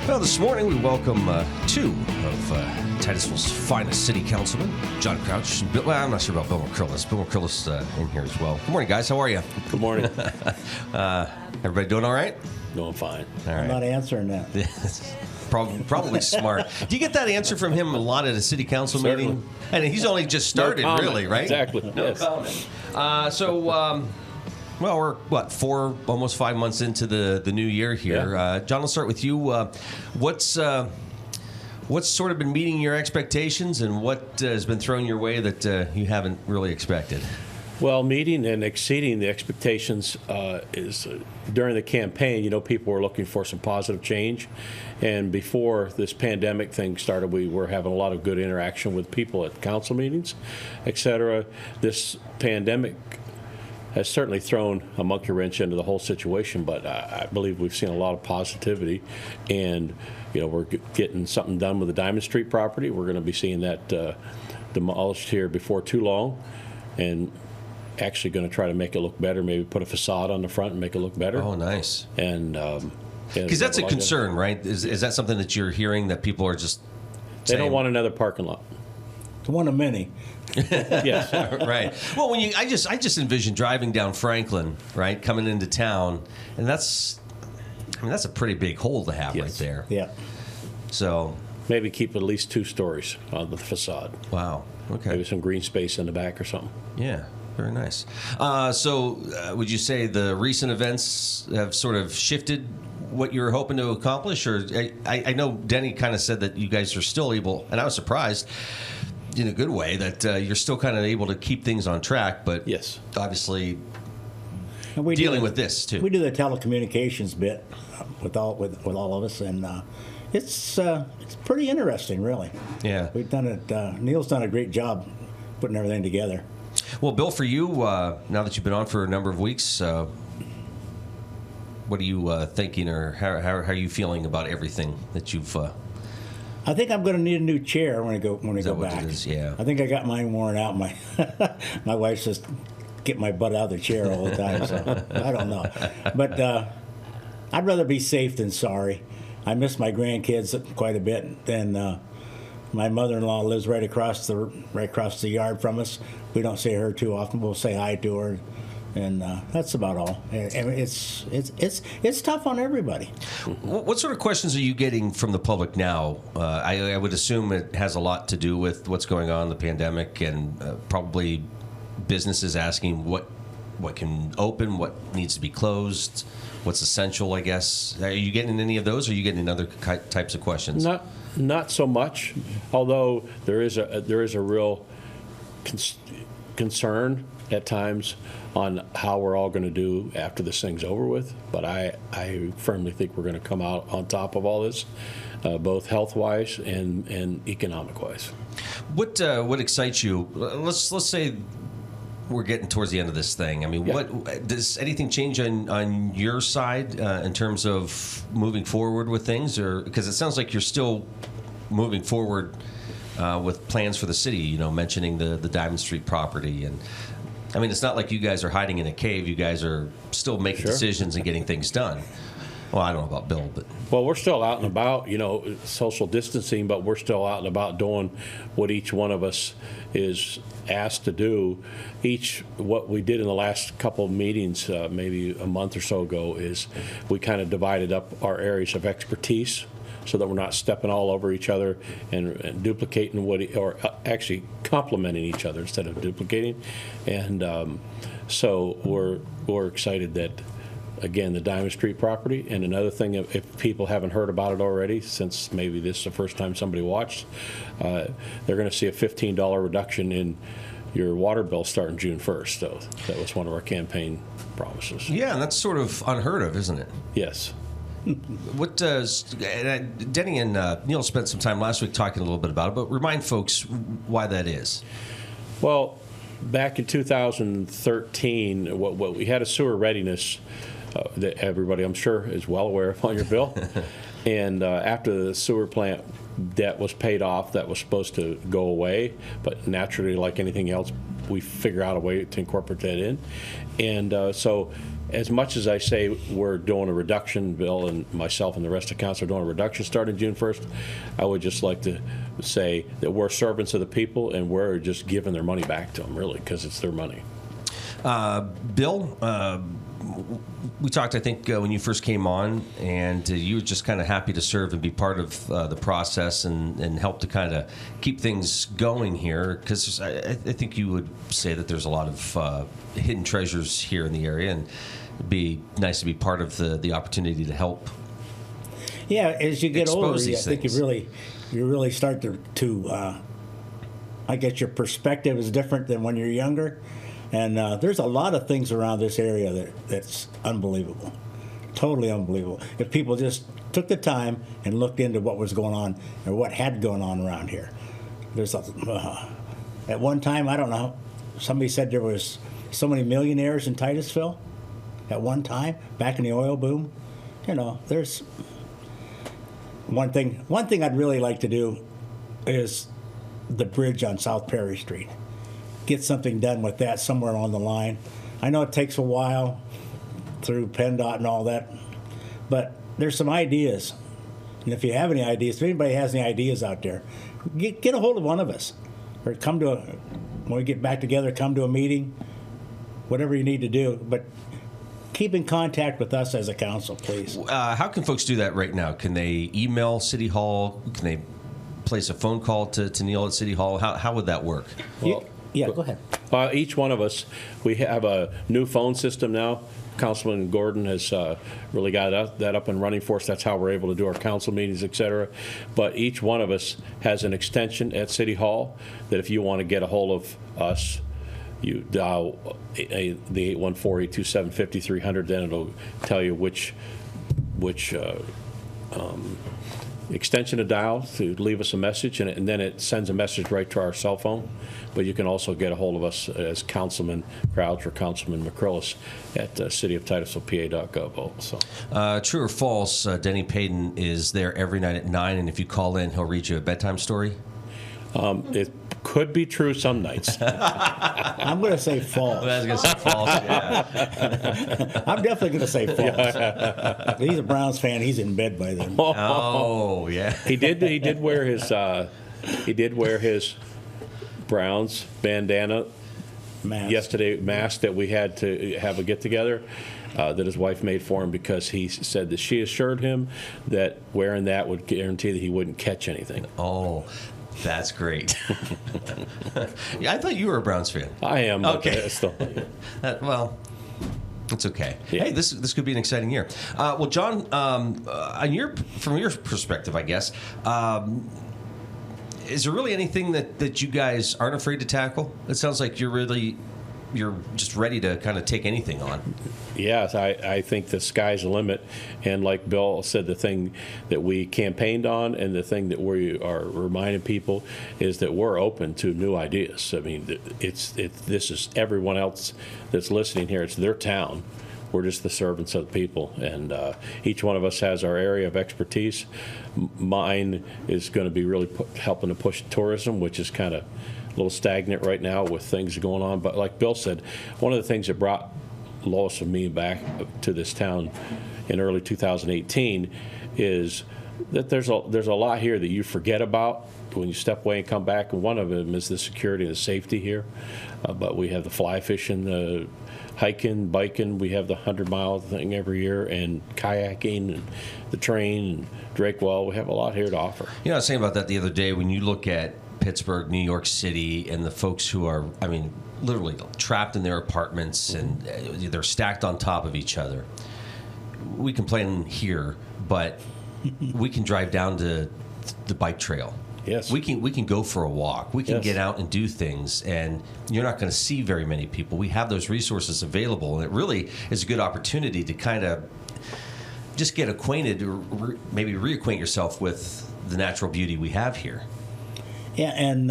Well, this morning we welcome two of Titusville's finest city councilmen, John Crouch and Bill. Well, I'm not sure about Bill McCrillis. Bill McCrillis in here as well. Good morning, guys. How are you? Good morning. Everybody doing all right? Doing fine. All right. I'm not answering that. Probably smart. Do you get that answer from him a lot at a city council Certainly. meeting? And he's only just started, No comment. really, right? Exactly. No Yes. comment. Well, we're, almost 5 months into the new year here. Yeah. John, let's start with you. What's sort of been meeting your expectations, and what has been thrown your way that you haven't really expected? Well, meeting and exceeding the expectations is during the campaign, people were looking for some positive change. And before this pandemic thing started, we were having a lot of good interaction with people at council meetings, et cetera. This pandemic has certainly thrown a monkey wrench into the whole situation, but I believe we've seen a lot of positivity, and we're getting something done with the Diamond Street property. We're going to be seeing that demolished here before too long, and actually going to try to make it look better. Maybe put a facade on the front and make it look better. Oh, nice. And because that's a concern, right? Is that something that you're hearing, that people are just they saying? don't want another parking lot. It's one of many. Yes. Right. Well, I just envision driving down Franklin, right, coming into town, and that's a pretty big hole to have right Yes. there. Yeah. So Maybe keep at least 2 stories on the facade. wow. Okay. Maybe some green space in the back or something. Yeah. Very nice. So would you say the recent events have sort of shifted what you were hoping to accomplish? Or I know Denny kind of said that you guys are still able, and I was surprised in a good way, that you're still kind of able to keep things on track, but Yes. obviously And we dealing do, with this too. We do the telecommunications bit with all of us, and it's pretty interesting, really. Yeah. We've done it. Neil's done a great job putting everything together. Well, Bill, for you, now that you've been on for a number of weeks, what are you thinking, or how are you feeling about everything that you've? I think I'm going to need a new chair when I go that what back. it is? Yeah. I think I got mine worn out. My my wife says, "Get my butt out of the chair all the time." So I don't know, but I'd rather be safe than sorry. I miss my grandkids quite a bit, and my mother-in-law lives right across the yard from us. We don't see her too often. We'll say hi to her, and that's about all. And it's tough on everybody. What sort of questions are you getting from the public now? I would assume it has a lot to do with what's going on, the pandemic, and probably businesses asking what can open, what needs to be closed, what's essential, I guess. Are you getting any of those, or are you getting other types of questions? Not so much, although there is a real concern at times on how we're all going to do after this thing's over with. But I firmly think we're going to come out on top of all this, both health-wise and economic-wise. What excites you? Let's say we're getting towards the end of this thing. I mean, Yeah. what does anything change on your side in terms of moving forward with things, or because it sounds like you're still moving forward with plans for the city? Mentioning the Diamond Street property, and I mean, it's not like you guys are hiding in a cave. You guys are still making Sure. decisions and getting things done. Well, I don't know about Bill, but Well, we're still out and about, social distancing, but we're still out and about doing what each one of us is asked to do. What we did in the last couple of meetings, maybe a month or so ago, is we kind of divided up our areas of expertise so that we're not stepping all over each other and duplicating or actually complementing each other instead of duplicating. And so we're excited that, again, the Diamond Street property. And another thing, if people haven't heard about it already, since maybe this is the first time somebody watched, they're going to see a $15 reduction in your water bill starting June 1st. So that was one of our campaign promises. yeah, and that's sort of unheard of, isn't it? Yes. What does Denny and Neil spent some time last week talking a little bit about it, but remind folks why that is. Well, back in 2013, what we had a sewer readiness that everybody, I'm sure, is well aware of on your bill. And after the sewer plant debt was paid off, that was supposed to go away. But naturally, like anything else, we figure out a way to incorporate that in. And so as much as I say we're doing a reduction, Bill and myself and the rest of the council are doing a reduction starting June 1st, I would just like to say that we're servants of the people and we're just giving their money back to them, really, because it's their money. Bill, we talked, I think, when you first came on, and you were just kind of happy to serve and be part of the process and help to kind of keep things going here, because I think you would say that there's a lot of hidden treasures here in the area, and it'd be nice to be part of the opportunity to help. Yeah, as you get older, I think things. you really start to I guess your perspective is different than when you're younger. And there's a lot of things around this area that's unbelievable, totally unbelievable. If people just took the time and looked into what was going on or what had gone on around here. There's at one time, I don't know, somebody said there was so many millionaires in Titusville at one time, back in the oil boom. You know, there's one thing I'd really like to do is the bridge on South Perry Street. Get something done with that somewhere on the line. I know it takes a while through PennDOT and all that, but there's some ideas. And if you have any ideas, if anybody has any ideas out there, get a hold of one of us, or when we get back together, come to a meeting, whatever you need to do. But keep in contact with us as a council, please. How can folks do that right now? Can they email City Hall? Can they place a phone call to Neil at City Hall? How would that work? Well, yeah, go ahead. Each one of us, we have a new phone system now. Councilman Gordon has really got that up and running for us. That's how we're able to do our council meetings, et cetera. But each one of us has an extension at City Hall that if you want to get a hold of us, you dial the 814-827-5300, then it'll tell you which extension to dial to leave us a message, and then it sends a message right to our cell phone. But you can also get a hold of us as Councilman Crouch or Councilman McCrillis at cityoftitusvillepa.gov also. True or false, Denny Payton is there every night at 9, and if you call in, he'll read you a bedtime story? It could be true some nights. I'm going to say false. I was going to say false, yeah. I'm definitely going to say false. He's a Browns fan. He's in bed by then. Oh, yeah. He did wear his Browns bandana yesterday, mask that we had to have a get together that his wife made for him, because he said that she assured him that wearing that would guarantee that he wouldn't catch anything. Oh, that's great. Yeah, I thought you were a Browns fan. I am. But Okay. still. Well, it's okay. Yeah. Hey, this could be an exciting year. Well, John, from your perspective, I guess, is there really anything that you guys aren't afraid to tackle? It sounds like you're just ready to kind of take anything on. Yes, I think the sky's the limit. And like Bill said, the thing that we campaigned on and the thing that we are reminding people is that we're open to new ideas. I mean, this is everyone else that's listening here. It's their town. We're just the servants of the people, and each one of us has our area of expertise. Mine is going to be really helping to push tourism, which is kind of a little stagnant right now with things going on. But like Bill said, one of the things that brought Lois and me back to this town in early 2018 is that there's a lot here that you forget about when you step away and come back. And one of them is the security and the safety here. But we have the fly fishing, the hiking, biking. We have the 100-mile thing every year, and kayaking, and the train, and Drakewell. We have a lot here to offer. You know, I was saying about that the other day. When you look at Pittsburgh, New York City, and the folks who are, I mean, literally trapped in their apartments, and they're stacked on top of each other. We complain here, but we can drive down to the bike trail. Yes. We can go for a walk. We can Yes. get out and do things, and you're not going to see very many people. We have those resources available, and it really is a good opportunity to kind of just get acquainted, or maybe reacquaint yourself with the natural beauty we have here. Yeah, and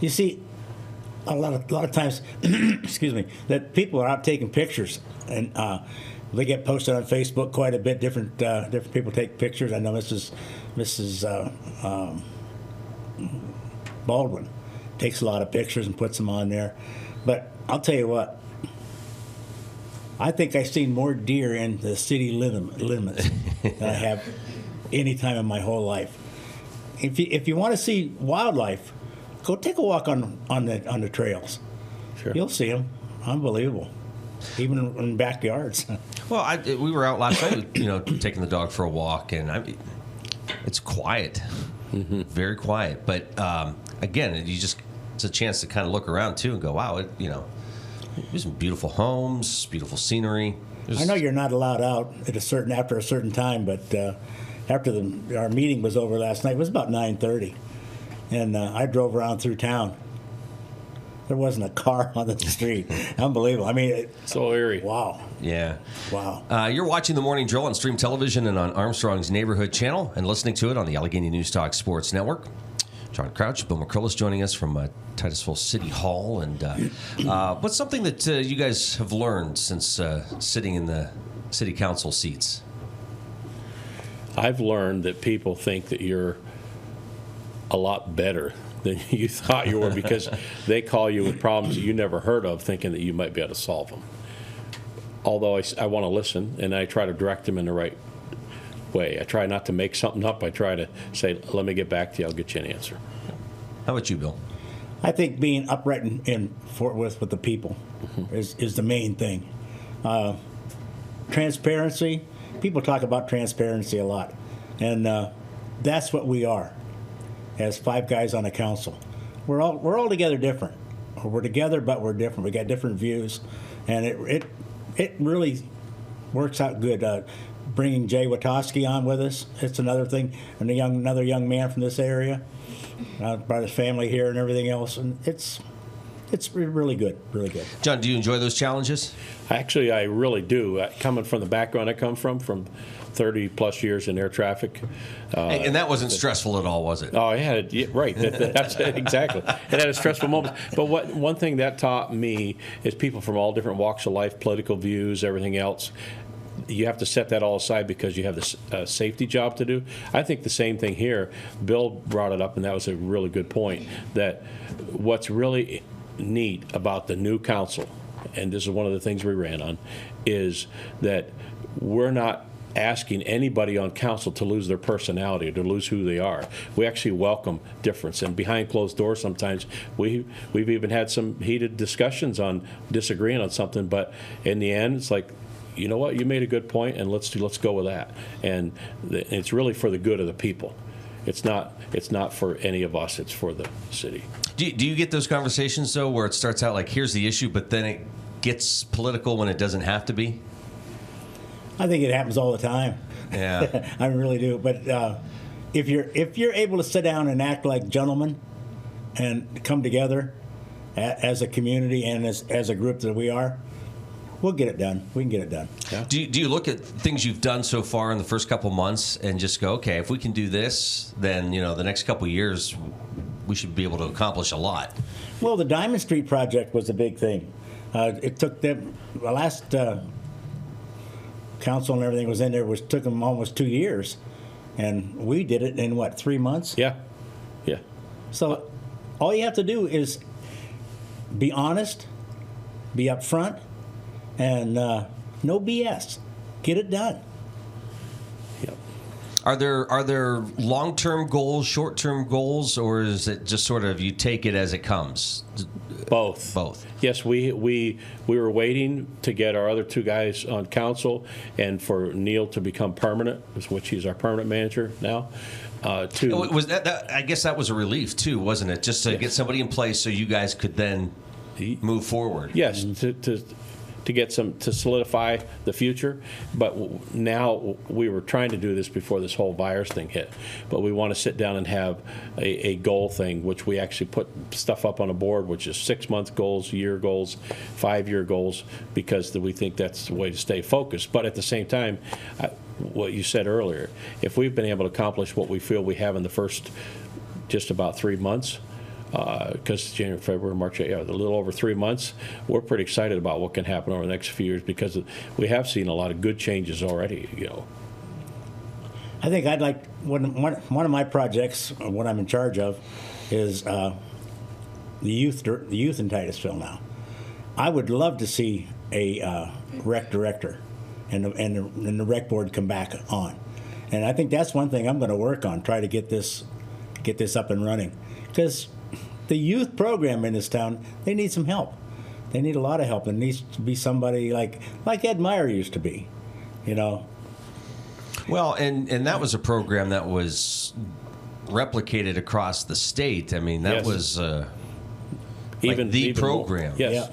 you see, a lot of times, excuse me, that people are out taking pictures, and they get posted on Facebook quite a bit. Different people take pictures. I know Mrs. Baldwin takes a lot of pictures and puts them on there. But I'll tell you what, I think I've seen more deer in the city limits than I have any time in my whole life. If you want to see wildlife, go take a walk on the trails. Sure. You'll see them. Unbelievable. Even in backyards. Well, we were out last night, taking the dog for a walk, and it's quiet, very quiet. But again, it's a chance to kind of look around too and go, wow, there's some beautiful homes, beautiful scenery. I know you're not allowed out after a certain time, but after our meeting was over last night, it was about 9:30, and I drove around through town. There wasn't a car on the street. Unbelievable. I mean, so eerie. Wow. Yeah. Wow. You're watching the Morning Drill on Stream Television and on Armstrong's Neighborhood Channel, and listening to it on the Allegheny News Talk Sports Network. John Crouch, Bill McCrillis joining us from Titusville City Hall. And what's something that you guys have learned since sitting in the city council seats? I've learned that people think that you're a lot better than you thought you were because they call you with problems that you never heard of, thinking that you might be able to solve them. Although I want to listen, and I try to direct them in the right way. I try not to make something up. I try to say, let me get back to you. I'll get you an answer. How about you, Bill? I think being upright in Fort Worth with the people is the main thing. Transparency. People talk about transparency a lot, and that's what we are. As 5 guys on a council, we're all together different. We're together, but we're different. We got different views, and it really works out good. Bringing Jay Witowski on with us, it's another thing, and another young man from this area, brought his family here and everything else, and it's really good, really good. John, do you enjoy those challenges? Actually, I really do. Coming from the background I come from 30 plus years in air traffic. And that wasn't stressful at all, was it? Oh, yeah, right. That's exactly. It had a stressful moment. But one thing that taught me is people from all different walks of life, political views, everything else. You have to set that all aside because you have this safety job to do. I think the same thing here. Bill brought it up, and that was a really good point, that what's really neat about the new council, and this is one of the things we ran on, is that we're not asking anybody on council to lose their personality or to lose who they are. We actually welcome difference, and behind closed doors sometimes we've even had some heated discussions on disagreeing on something, but in the end it's like, you know what, you made a good point, and let's go with that. And it's really for the good of the people. It's not for any of us, it's for the city. Do you get those conversations, though, where it starts out like, here's the issue, but then it gets political when it doesn't have to be? I think it happens all the time. Yeah. I really do. But if you're able to sit down and act like gentlemen and come together as a community and as a group that we are, we'll get it done. We can get it done. Yeah. Do you look at things you've done so far in the first couple months and just go, okay, if we can do this, then the next couple years we should be able to accomplish a lot? Well, the Diamond Street project was a big thing. It took them the last council and everything was in there took them almost 2 years, and we did it in 3 months? Yeah. So all you have to do is be honest, be upfront, and no BS. Get it done. Yep. Are there long-term goals, short-term goals, or is it just sort of you take it as it comes? Both. Yes, we were waiting to get our other 2 guys on council and for Neil to become permanent, which he's our permanent manager now. Was that I guess that was a relief too, wasn't it? Just to get somebody in place so you guys could then move forward. Yes, to get to solidify the future. But now we were trying to do this before this whole virus thing hit. But we want to sit down and have a goal thing, which we actually put stuff up on a board, which is 6-month goals, year goals, 5-year goals, because we think that's the way to stay focused. But at the same time, what you said earlier, if we've been able to accomplish what we feel we have in the first just about 3 months, because January, February, March, a little over 3 months, we're pretty excited about what can happen over the next few years because we have seen a lot of good changes already. I think I'd like one of my projects, what I'm in charge of, is the youth in Titusville now. I would love to see a rec director and the rec board come back on. And I think that's one thing I'm going to work on, try to get this up and running. Because the youth program in this town, they need some help. They need a lot of help. It needs to be somebody like Ed Meyer used to be, you know. Well, and that was a program that was replicated across the state. I mean, that Yes. was Even the even more. program. Yes. Yeah.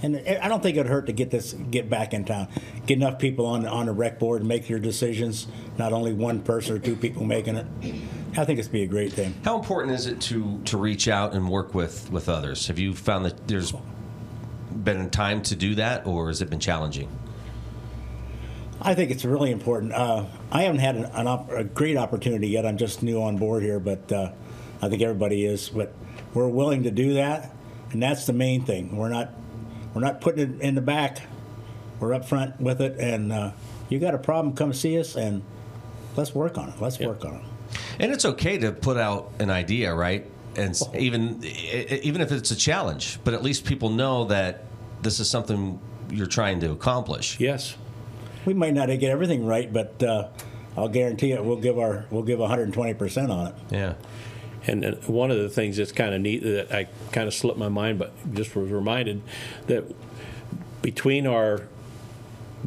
And I don't think it'd hurt to get back in town, get enough people on the rec board and make your decisions. Not only one person or two people making it. I think it'd be a great thing. How important is it to reach out and work with others? Have you found that there's been time to do that, or has it been challenging? I think it's really important. I haven't had a great opportunity yet. I'm just new on board here, but I think everybody is. But we're willing to do that, and that's the main thing. We're not putting it in the back. We're up front with it, and you got a problem, come see us, and let's work on it. Let's work on it. And it's okay to put out an idea, right? And even if it's a challenge, but at least people know that this is something you're trying to accomplish. Yes. We might not get everything right, but I'll guarantee it. We'll give 120% on it. Yeah. And one of the things that's kind of neat that I kind of slipped my mind, but just was reminded that between our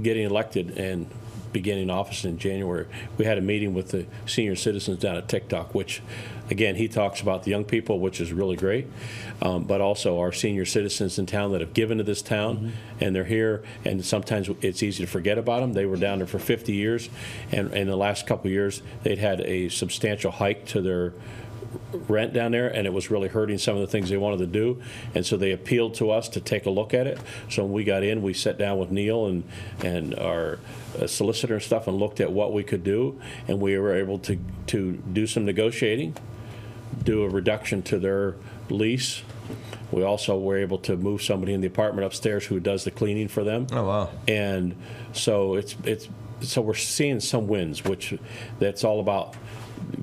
getting elected and beginning office in January, we had a meeting with the senior citizens down at TikTok, which, again, he talks about the young people, which is really great, but also our senior citizens in town that have given to this town, and they're here, and sometimes it's easy to forget about them. They were down there for 50 years, and in the last couple of years, they'd had a substantial hike to their rent down there, and it was really hurting some of the things they wanted to do, and so they appealed to us to take a look at it. So when we got in, we sat down with Neil and our solicitor and stuff and looked at what we could do, and we were able to do some negotiating, do a reduction to their lease. We also were able to move somebody in the apartment upstairs who does the cleaning for them. Oh, wow. And so so we're seeing some wins, which that's all about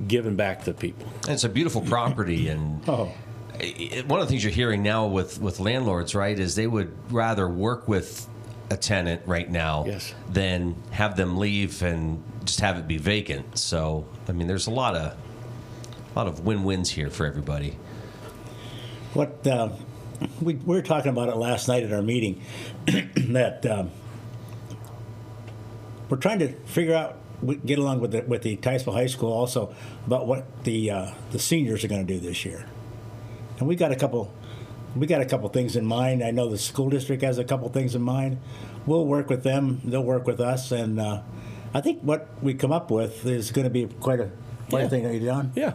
giving back to people. And it's a beautiful property, and one of the things you're hearing now with landlords, right, is they would rather work with a tenant right now Yes. than have them leave and just have it be vacant. So, I mean, there's a lot of win-wins here for everybody. What we were talking about it last night at our meeting that we're trying to figure out, get along with the Titusville High School also about what the seniors are going to do this year, and we got a couple things in mind. I know the school district has a couple things in mind. We'll work with them; they'll work with us, and I think what we come up with is going to be quite a thing. Are you done? Yeah.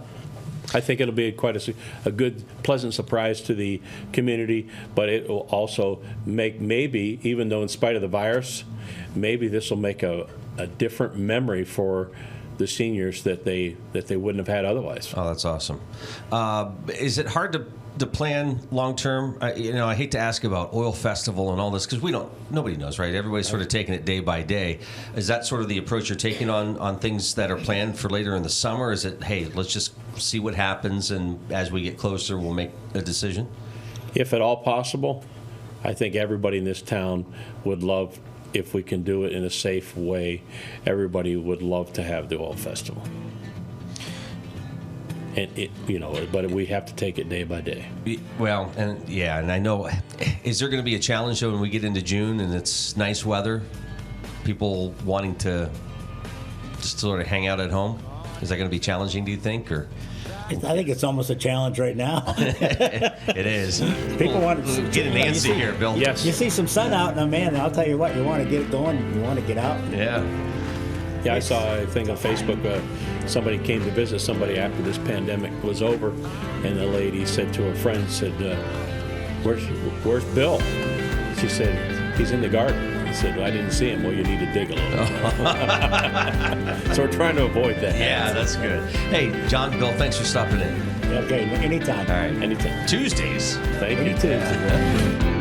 I think it'll be quite a good, pleasant surprise to the community, but it will also make, maybe, even though in spite of the virus, maybe this will make a different memory for the seniors that they wouldn't have had otherwise. Oh, that's awesome. Is it hard to plan long term? I hate to ask about Oil Festival and all this because nobody knows, right? Everybody's sort of taking it day by day. Is that sort of the approach you're taking on things that are planned for later in the summer? Is it, hey, let's just see what happens, and as we get closer, we'll make a decision? If at all possible, I think everybody in this town would love, if we can do it in a safe way, everybody would love to have the Oil Festival. And but we have to take it day by day. Well, and I know, is there going to be a challenge though when we get into June and it's nice weather? People wanting to just sort of hang out at home? Is that going to be challenging, do you think? Or I think it's almost a challenge right now. it is. People want to Get an answer here, Bill. Yes. You see some sun out, and man, I'll tell you what, you want to get it going, you want to get out. Yeah. Yeah, I saw a thing on Facebook. Somebody came to visit somebody after this pandemic was over, and the lady said to her friend, "Where's Bill?" She said, "He's in the garden." He said, "I didn't see him." Well, you need to dig a little. So we're trying to avoid that. Yeah, that's good. Hey, John, Bill, thanks for stopping in. Okay, anytime. All right. Anytime. Tuesdays. Thank you. Anytime.